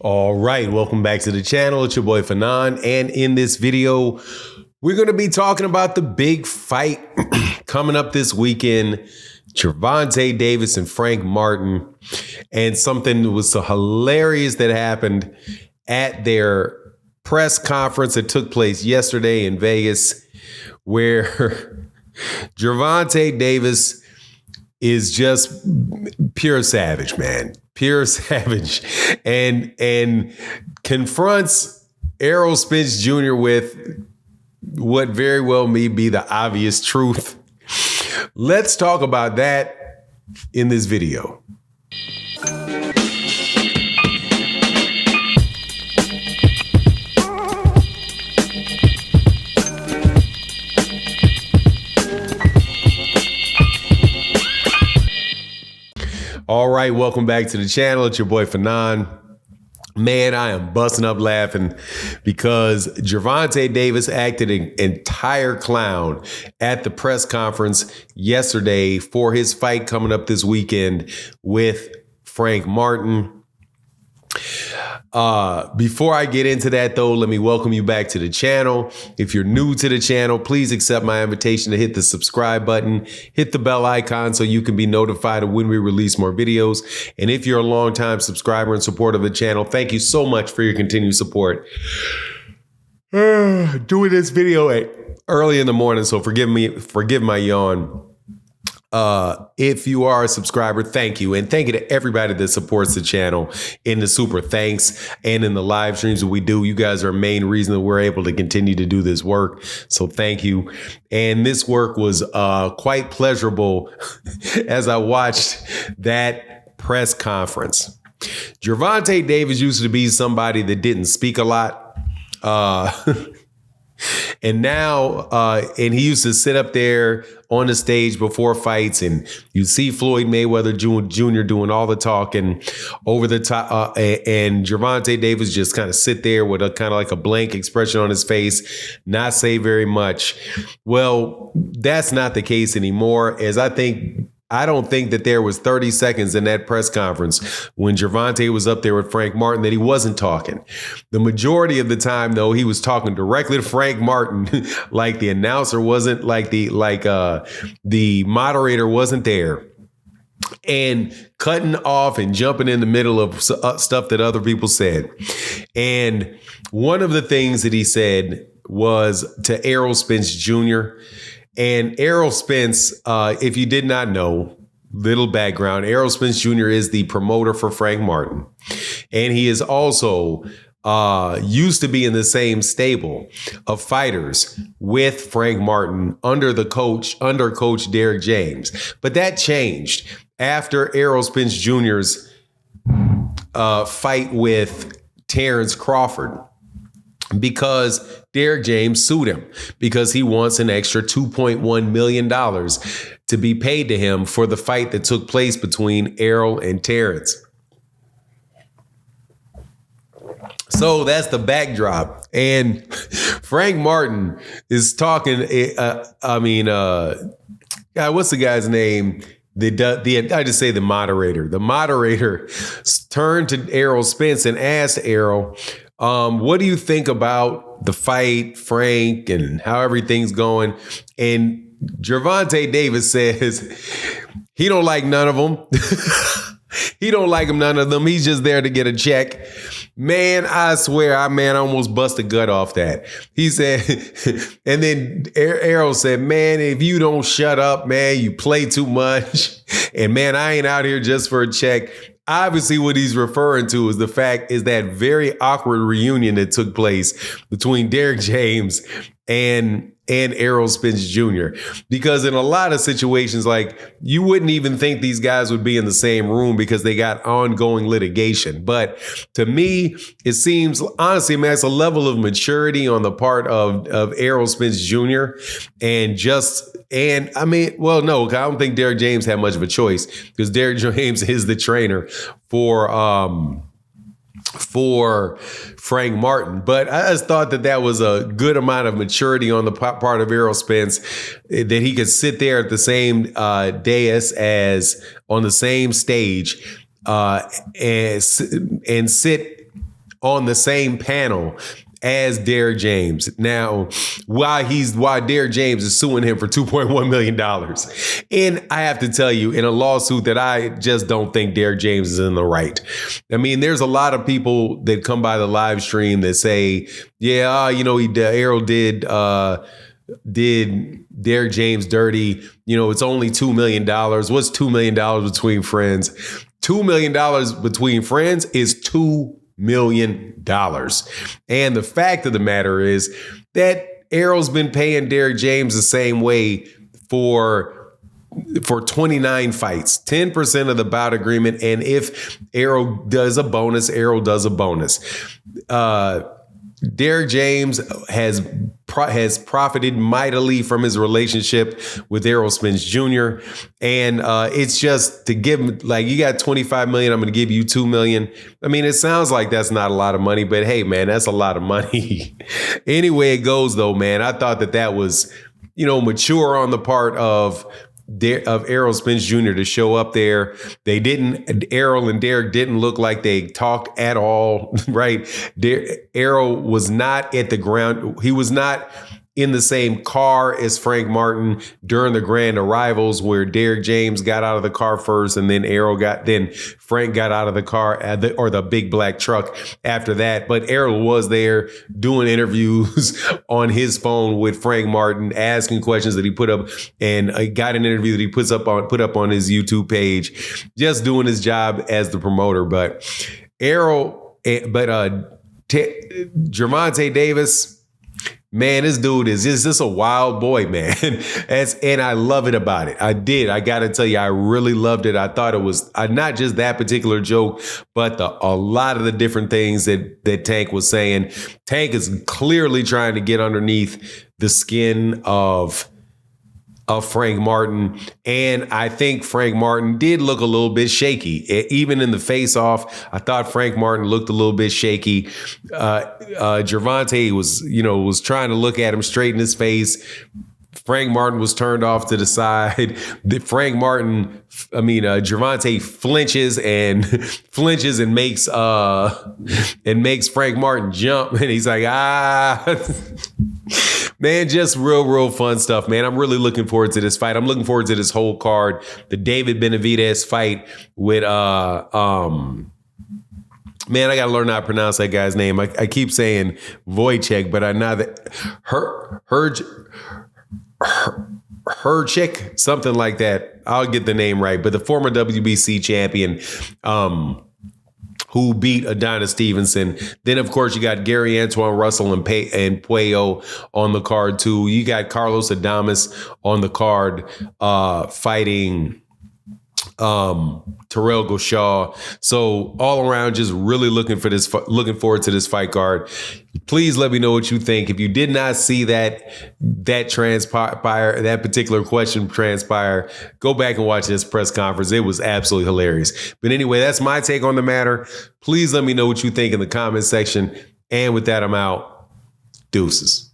All right, welcome back to the channel. It's your boy Fanon, and in this video, we're going to be talking about the big fight coming up this weekend. Gervonta Davis and Frank Martin, and something that was so hilarious that happened at their press conference that took place yesterday in Vegas, where Gervonta Davis is just pure savage, man. Pure savage. And confronts Errol Spence Jr. with what very well may be the obvious truth. Let's talk about that in this video. All right, welcome back to the channel. It's your boy Fanon. Man, I am busting up laughing because Gervonta Davis acted an entire clown at the press conference yesterday for his fight coming up this weekend with Frank Martin. Before I get into that, though, let me welcome you back to the channel. If you're new to the channel, please accept my invitation to hit the subscribe button, hit the bell icon so you can be notified of when we release more videos. And if you're a longtime subscriber and supporter of the channel, thank you so much for your continued support. Doing this video early in the morning, so forgive my yawn. If you are a subscriber, thank you. And thank you to everybody that supports the channel in the super thanks and in the live streams that we do. You guys are a main reason that we're able to continue to do this work. So thank you. And this work was quite pleasurable as I watched that press conference. Gervonta Davis used to be somebody that didn't speak a lot. And now, and he used to sit up there on the stage before fights, and you see Floyd Mayweather Jr. doing all the talking over the top, and Gervonta Davis just kind of sit there with a kind of like a blank expression on his face, not say very much. Well, that's not the case anymore, as I don't think that there was 30 seconds in that press conference when Gervonta was up there with Frank Martin that he wasn't talking. The majority of the time, though, he was talking directly to Frank Martin, like the announcer wasn't, like the moderator wasn't there, and cutting off and jumping in the middle of stuff that other people said. And one of the things that he said was to Errol Spence Jr., and Errol Spence, if you did not know, little background, Errol Spence Jr. is the promoter for Frank Martin. And he is also used to be in the same stable of fighters with Frank Martin under Coach Derek James. But that changed after Errol Spence Jr.'s fight with Terrence Crawford, because Derek James sued him because he wants an extra $2.1 million to be paid to him for the fight that took place between Errol and Terrence. So that's the backdrop. And Frank Martin is talking, what's the guy's name? I just say the moderator. The moderator turned to Errol Spence and asked Errol, what do you think about the fight, Frank, and how everything's going? And Gervonta Davis says he don't like none of them. He don't like them, none of them. He's just there to get a check. Man, I swear, I almost bust a gut off that. He said, and then Errol said, man, if you don't shut up, man, you play too much. And man, I ain't out here just for a check. Obviously, what he's referring to is that very awkward reunion that took place between Derek James and Errol Spence Jr. Because in a lot of situations, like, you wouldn't even think these guys would be in the same room because they got ongoing litigation. But to me, it seems, honestly, man, it's a level of maturity on the part of Errol Spence Jr. I don't think Derek James had much of a choice because Derek James is the trainer for Frank Martin. But I just thought that was a good amount of maturity on the part of Errol Spence, that he could sit there at the same dais as on the same stage and sit on the same panel as Derek James. Now, why Derek James is suing him for $2.1 million. And I have to tell you, in a lawsuit that I just don't think Derek James is in the right. I mean, there's a lot of people that come by the live stream that say, yeah, Errol did Derek James dirty. It's only $2 million. What's $2 million between friends? $2 million between friends is $2 million. And the fact of the matter is that Errol's been paying Derek James the same way for 29 fights, 10% of the bout agreement. And if Errol does a bonus, Errol does a bonus. Derek James has profited mightily from his relationship with Errol Spence Jr. And it's just to give him, like, you got $25 million, I'm going to give you $2 million. I mean, it sounds like that's not a lot of money, but hey, man, that's a lot of money. Anyway it goes, though, man, I thought that was, mature on the part of Errol Spence Jr. to show up there. Errol and Derek didn't look like they talked at all, right? Errol was not at the ground. He was not in the same car as Frank Martin during the grand arrivals, where Derek James got out of the car first, and then Frank got out of the car or the big black truck after that. But Errol was there doing interviews on his phone with Frank Martin, asking questions that he put up, and got an interview that he put up on his YouTube page, just doing his job as the promoter. But Gervonta Davis, man, this dude is just a wild boy, man. And I love it about it. I got to tell you, I really loved it. I thought it was not just that particular joke, but a lot of the different things that Tank was saying. Tank is clearly trying to get underneath the skin of Frank Martin. And I think Frank Martin did look a little bit shaky. Even in the face-off, I thought Frank Martin looked a little bit shaky. Gervonta was trying to look at him straight in his face. Frank Martin was turned off to the side. Gervonta flinches and makes Frank Martin jump. And he's like, Man, just real fun stuff, man. I'm really looking forward to this fight. I'm looking forward to this whole card. The David Benavidez fight with man, I gotta learn how to pronounce that guy's name. I keep saying Wojciech, but I know that Herchik, something like that. I'll get the name right. But the former WBC champion, who beat Adonis Stevenson. Then, of course, you got Gary Antoine Russell and Puello on the card, too. You got Carlos Adames on the card fighting Terrell Goshaw. So all around, just really looking forward to this fight card. Please let me know what you think. If you did not see that particular question transpire, go back and watch this press conference. It was absolutely hilarious. But anyway, that's my take on the matter. Please let me know what you think in the comment section. And with that, I'm out. Deuces.